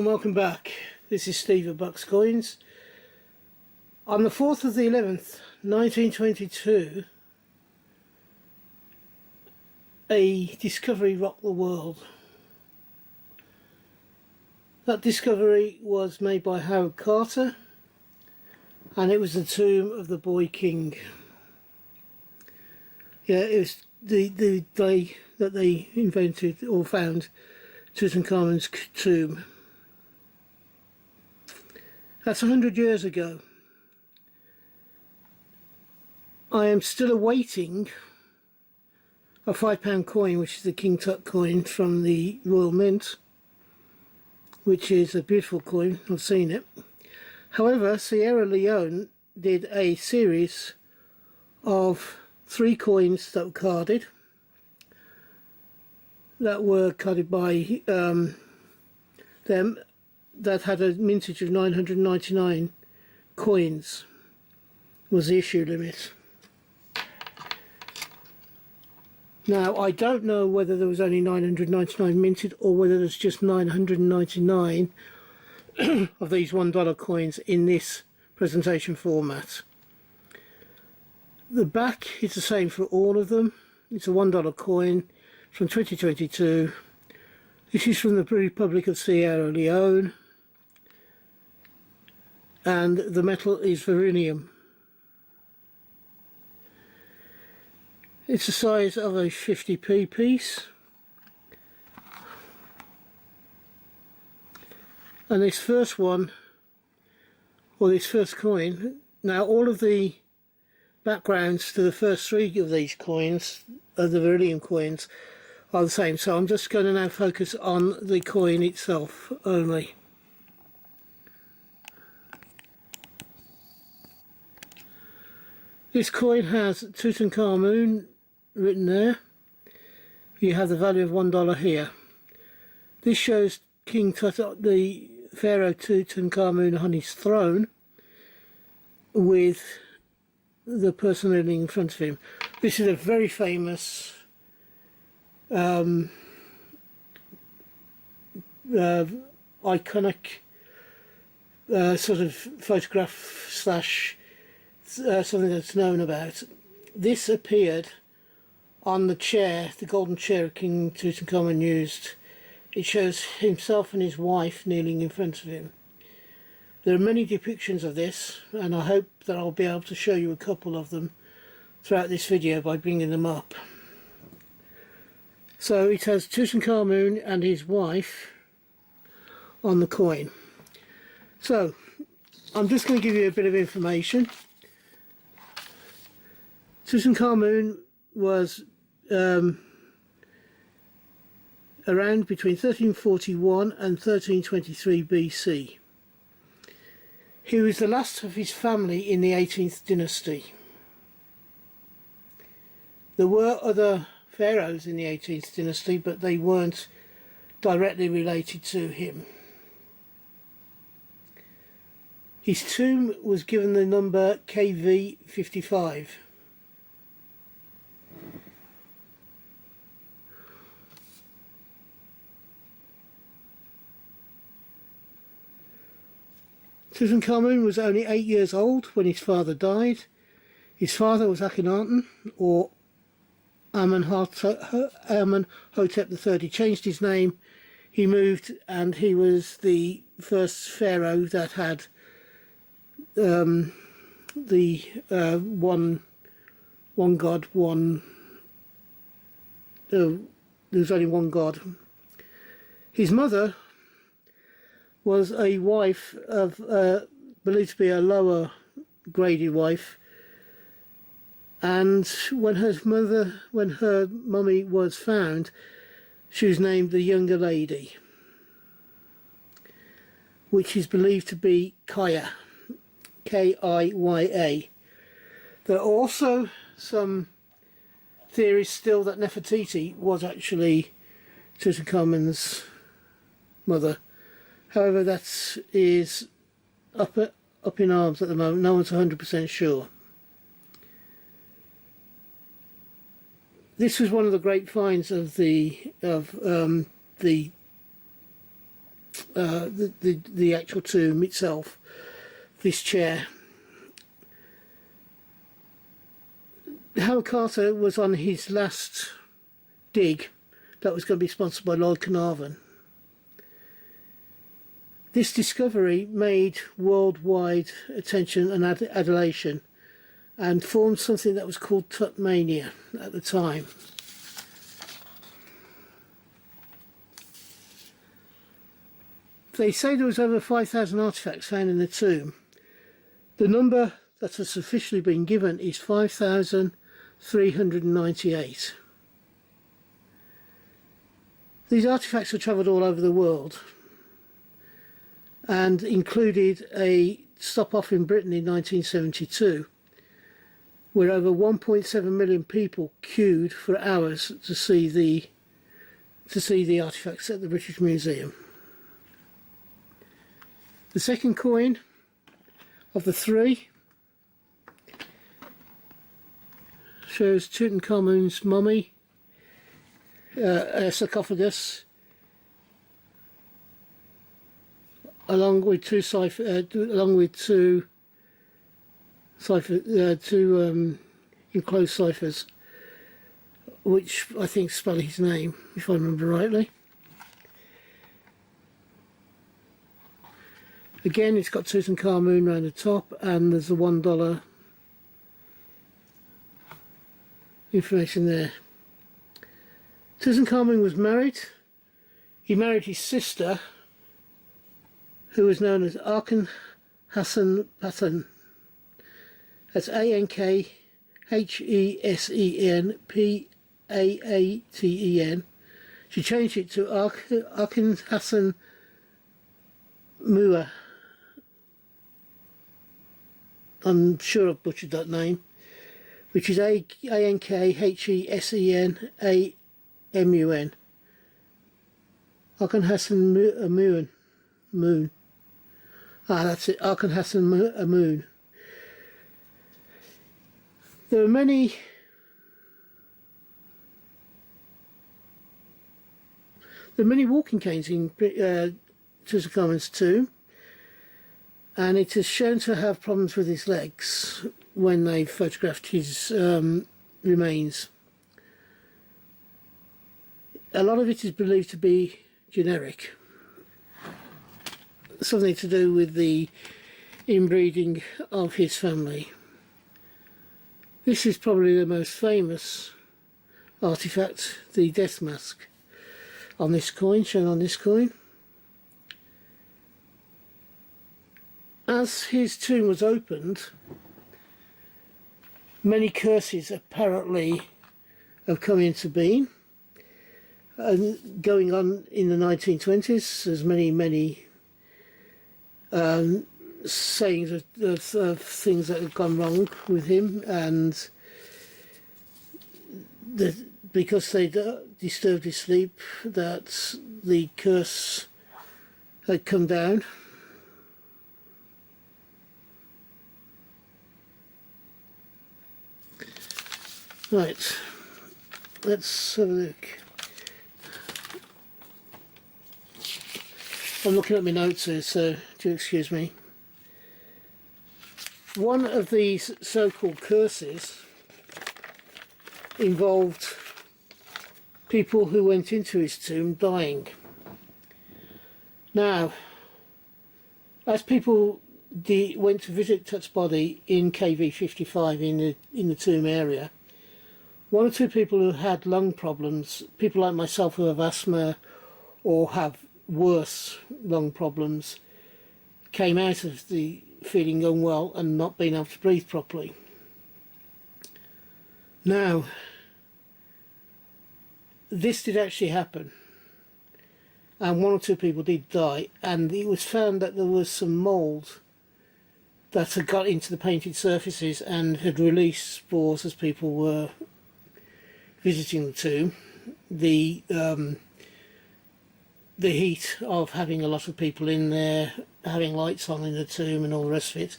and welcome back. This is Steve at Bucks Coins. On the 4th of the 11th, 1922, a discovery rocked the world. That discovery was made by Howard Carter, and it was the tomb of the boy king. Yeah, it was the day that they invented or found Tutankhamun's tomb. That's 100 years ago. I am still awaiting a £5 coin, which is the King Tut coin from the Royal Mint, which is a beautiful coin. I've seen it. However, Sierra Leone did a series of 3 coins that were carded, by them, that had a mintage of 999 coins was the issue limit. Now, I don't know whether there was only 999 minted or whether there's just 999 of these $1 coins in this presentation format. The back is the same for all of them. It's a $1 coin from 2022. This is from the Republic of Sierra Leone, and the metal is verinium. It's the size of a 50p piece, and this first one, or this first coin, now all of the backgrounds to the first 3 of these coins, the verinium coins, are the same, so I'm just going to now focus on the coin itself only. This coin has Tutankhamun written there. You have the value of $1 here. This shows King Tut, the Pharaoh Tutankhamun, on his throne with the person kneeling in front of him. This is a very famous iconic sort of photograph slash something that's known about. This appeared on the chair, the golden chair King Tutankhamun used. It shows himself and his wife kneeling in front of him. There are many depictions of this, and I hope that I'll be able to show you a couple of them throughout this video by bringing them up. So it has Tutankhamun and his wife on the coin. So I'm just going to give you a bit of information. Tutankhamun was around between 1341 and 1323 BC. He was the last of his family in the 18th dynasty. There were other pharaohs in the 18th dynasty, but they weren't directly related to him. His tomb was given the number KV55. Tutankhamun was only 8 years old when his father died. His father was Akhenaten, or Amenhotep III. He changed his name, he moved, and he was the first pharaoh that had one god, there's only one god. His mother was a wife of, believed to be a lower graded wife, and when her mummy was found, she was named the Younger Lady, which is believed to be Kaya, K-I-Y-A. There are also some theories still that Nefertiti was actually Tutankhamun's mother. However, that is up in arms at the moment. No one's 100% sure. This was one of the great finds of the the actual tomb itself, this chair. Howard Carter was on his last dig that was going to be sponsored by Lord Carnarvon. This discovery made worldwide attention and adulation, and formed something that was called Tut mania at the time. They say there was over 5,000 artefacts found in the tomb. The number that has officially been given is 5,398. These artefacts have travelled all over the world and included a stop-off in Britain in 1972, where over 1.7 million people queued for hours to see the artefacts at the British Museum. The second coin of the three shows Tutankhamun's mummy, sarcophagus, along with two enclosed ciphers, which I think spell his name, if I remember rightly. Again, it's got Tutankhamun around the top, and there's a $1 information there. Tutankhamun was married. He married his sister, who was known as Ankhesenpaaten. That's Ankhesenpaaten. She changed it to Ankhesenmua. I'm sure I've butchered that name, which is Ankhesenamun. Ankhesenmua. Moon. That's it, Ankhesenmua. There are many walking canes in Tutankhamun's tomb, and it is shown to have problems with his legs when they photographed his remains. A lot of it is believed to be generic, something to do with the inbreeding of his family. This is probably the most famous artifact, the death mask, on this coin, shown on this coin. As his tomb was opened, many curses apparently have come into being, and going on in the 1920s. There's many sayings of things that have gone wrong with him, and because they disturbed his sleep, that the curse had come down. Right, let's have a look. I'm looking at my notes here, so do excuse me. One of these so-called curses involved people who went into his tomb dying. Now, as people went to visit Tut's body in KV 55 in the tomb area, one or two people who had lung problems, people like myself who have asthma or have worse lung problems, came out of the feeling unwell and not being able to breathe properly. Now, this did actually happen, and one or two people did die, and it was found that there was some mould that had got into the painted surfaces and had released spores as people were visiting the tomb. The heat of having a lot of people in there, having lights on in the tomb and all the rest of it,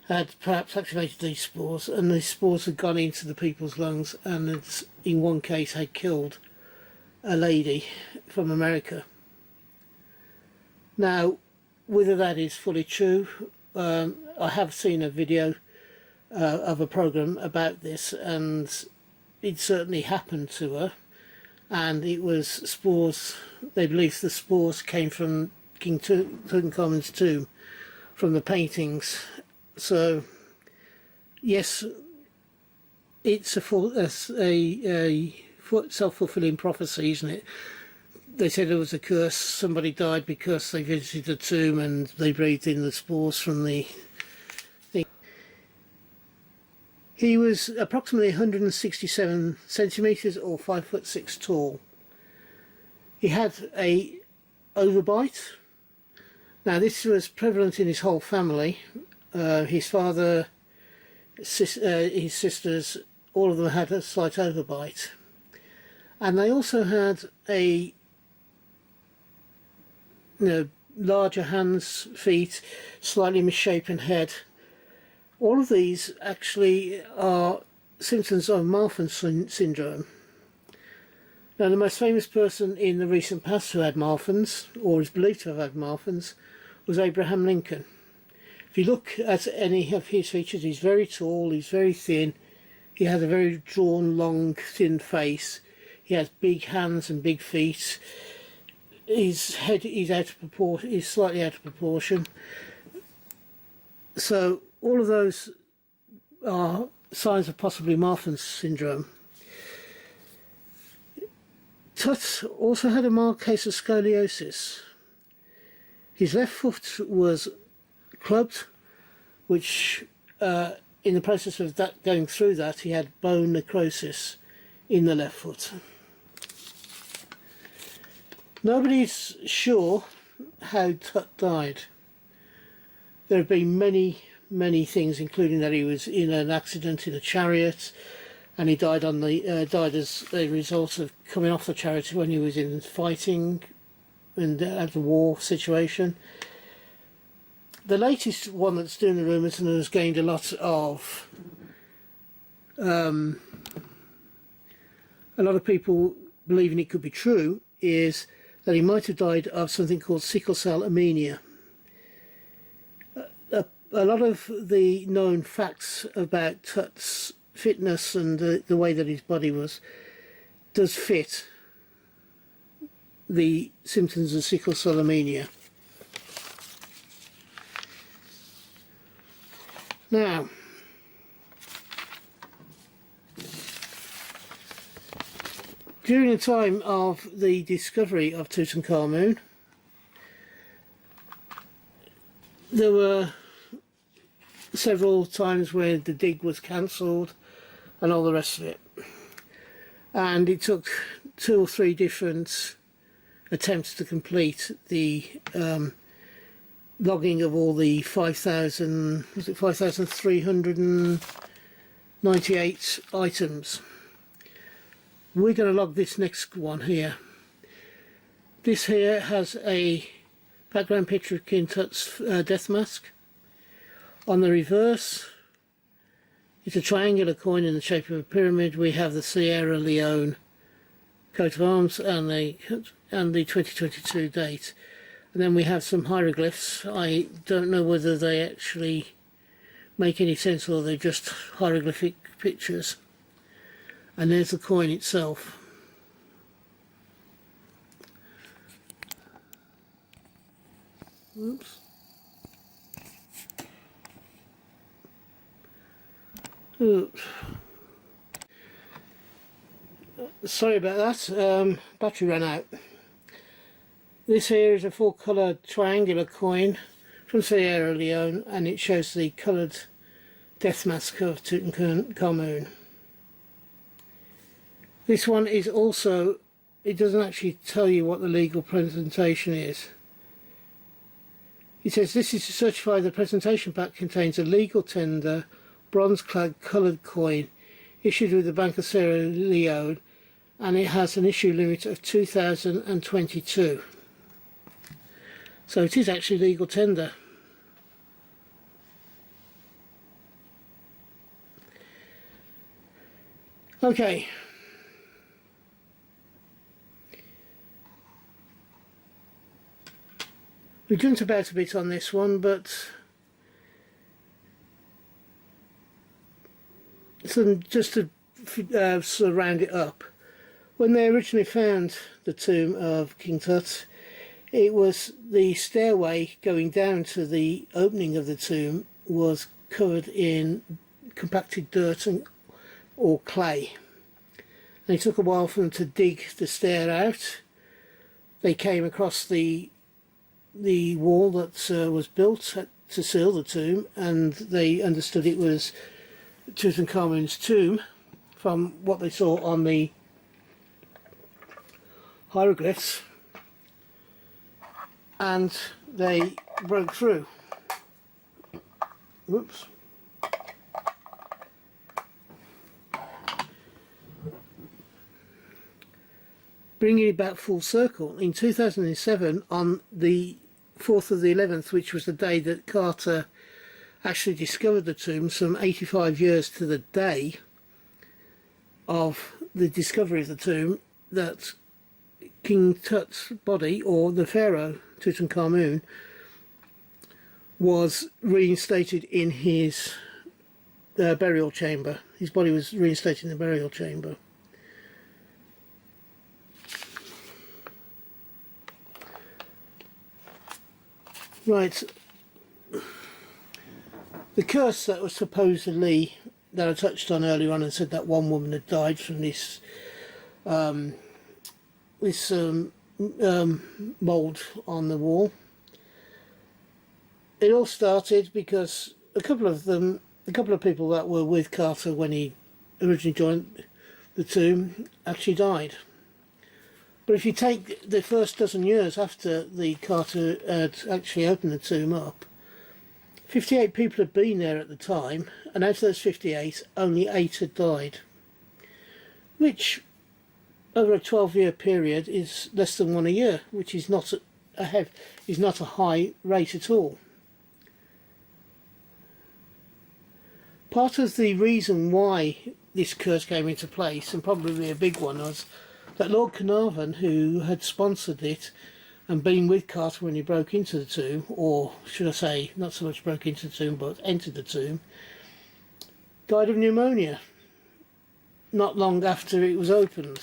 had perhaps activated these spores, and these spores had gone into the people's lungs, and had, in one case, had killed a lady from America. Now, whether that is fully true, I have seen a video of a program about this, and it certainly happened to her, and it was spores. They believe the spores came from King Tutankhamun's tomb, from the paintings. So yes, it's a self-fulfilling prophecy, isn't it? They said there was a curse. Somebody died because they visited the tomb and they breathed in the spores from the thing. He was approximately 167 centimetres or 5'6" tall. He had a overbite. Now this was prevalent in his whole family. His father, his sisters, all of them had a slight overbite. And they also had a larger hands, feet, slightly misshapen head. All of these actually are symptoms of Marfan syndrome. Now, the most famous person in the recent past who had Marfans, or is believed to have had Marfans, was Abraham Lincoln. If you look at any of his features, he's very tall, he's very thin, he has a very drawn, long, thin face, he has big hands and big feet. His head is out of proportion, is slightly out of proportion. So all of those are signs of possibly Marfan syndrome. Tut also had a mild case of scoliosis. His left foot was clubbed, which in the process of that going through that, he had bone necrosis in the left foot. Nobody's sure how Tut died. There have been many things, including that he was in an accident in a chariot, and he died as a result of coming off the chariot when he was in fighting and at the war situation. The latest one that's doing the rumours and has gained a lot of people believing it could be true is that he might have died of something called sickle cell anemia. A lot of the known facts about Tut's fitness and the way that his body was does fit the symptoms of sickle cell anemia. Now, during the time of the discovery of Tutankhamun, there were several times where the dig was cancelled and all the rest of it. And it took 2 or 3 different attempts to complete the logging of all the 5,398 items. We're going to log this next one here. This here has a background picture of King Tut's death mask. On the reverse, it's a triangular coin in the shape of a pyramid. We have the Sierra Leone coat of arms and the 2022 date. And then we have some hieroglyphs. I don't know whether they actually make any sense or they're just hieroglyphic pictures. And there's the coin itself. Oops. Oops. Sorry about that, battery ran out. This here is a full colour triangular coin from Sierra Leone, and it shows the coloured death mask of Tutankhamun. This one is also, it doesn't actually tell you what the legal presentation is. It says this is to certify the presentation pack contains a legal tender bronze-clad coloured coin issued with the Bank of Sierra Leone, and it has an issue limit of 2022. So it is actually legal tender. Okay. We jumped about a bit on this one, but just to sort of round it up, when they originally found the tomb of King Tut, it was the stairway going down to the opening of the tomb was covered in compacted dirt or clay. And it took a while for them to dig the stair out. They came across the wall that was built to seal the tomb, and they understood it was Tutankhamun's tomb from what they saw on the hieroglyphs, and they broke through. Whoops. Bringing it back full circle, in 2007, on the 4th of the 11th, which was the day that Carter actually discovered the tomb, some 85 years to the day of the discovery of the tomb, that King Tut's body, or the pharaoh Tutankhamun, was reinstated in his burial chamber. His body was reinstated in the burial chamber. Right, the curse that was supposedly, that I touched on earlier on and said that one woman had died from this mould on the wall. It all started because a couple of people that were with Carter when he originally joined the tomb actually died. But if you take the first dozen years after the Carter had actually opened the tomb up, 58 people had been there at the time, and out of those 58, only 8 had died, which over a 12-year period is less than one a year, which is not a high rate at all. Part of the reason why this curse came into place, and probably a big one, was that Lord Carnarvon, who had sponsored it and been with Carter when he broke into the tomb, or should I say, not so much broke into the tomb, but entered the tomb, died of pneumonia not long after it was opened.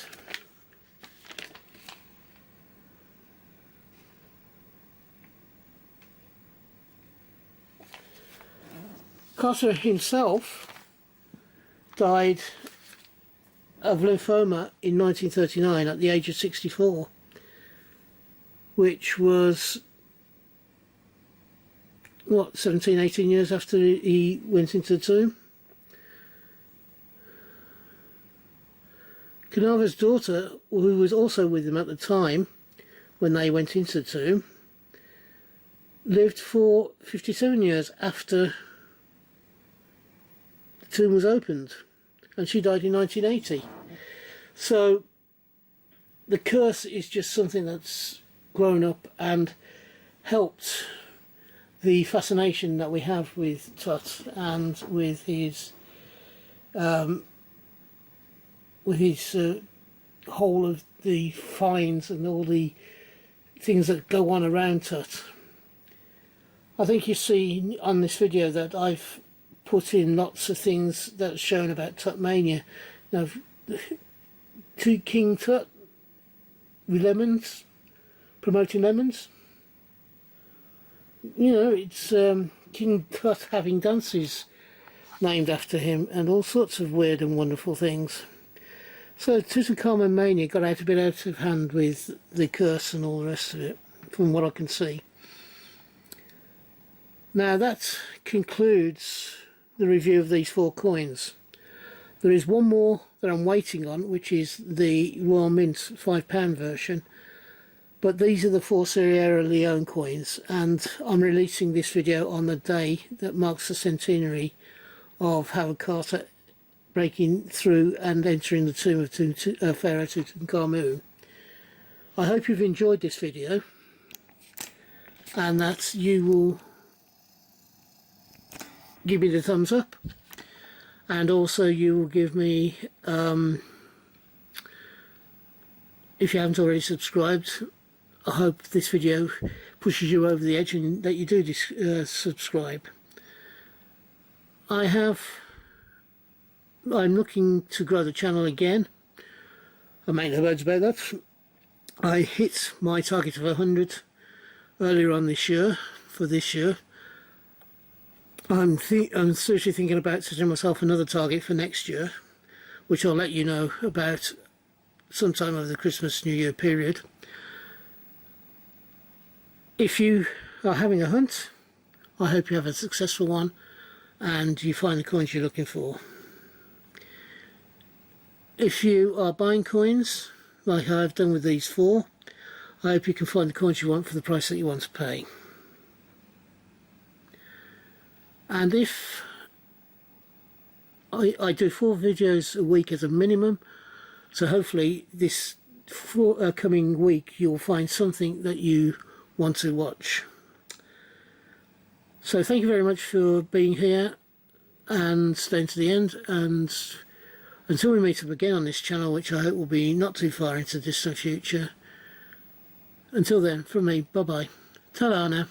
Carter himself died of lymphoma in 1939 at the age of 64, which was, what, 17, 18 years after he went into the tomb. Carnarvon's daughter, who was also with him at the time when they went into the tomb, lived for 57 years after the tomb was opened, and she died in 1980. So the curse is just something that's grown up and helped the fascination that we have with Tut and with his whole of the finds and all the things that go on around Tut. I think you see on this video that I've put in lots of things that's shown about Tutmania. You know, to King Tut with lemons, promoting lemons. You know, it's King Tut having dances named after him and all sorts of weird and wonderful things. So Tutankhamun Mania got out a bit out of hand with the curse and all the rest of it, from what I can see. Now that concludes the review of these 4 coins. There is one more that I'm waiting on, which is the Royal Mint £5 version, but these are the 4 Sierra Leone coins, and I'm releasing this video on the day that marks the centenary of Howard Carter breaking through and entering the tomb of Pharaoh Tutankhamun. I hope you've enjoyed this video and that you will give me the thumbs up, and also you will give me, if you haven't already subscribed, I hope this video pushes you over the edge and that you do subscribe. I'm looking to grow the channel again. I make no bones about that. I hit my target of 100 earlier on this year, for this year. I'm seriously thinking about setting myself another target for next year, which I'll let you know about sometime over the Christmas New Year period. If you are having a hunt, I hope you have a successful one and you find the coins you're looking for. If you are buying coins, like I've done with these 4, I hope you can find the coins you want for the price that you want to pay. And if I do 4 videos a week as a minimum, so hopefully this coming week you'll find something that you want to watch. So thank you very much for being here and staying to the end, and until we meet up again on this channel, which I hope will be not too far into the distant future, until then, from me, bye bye. Ta-da now.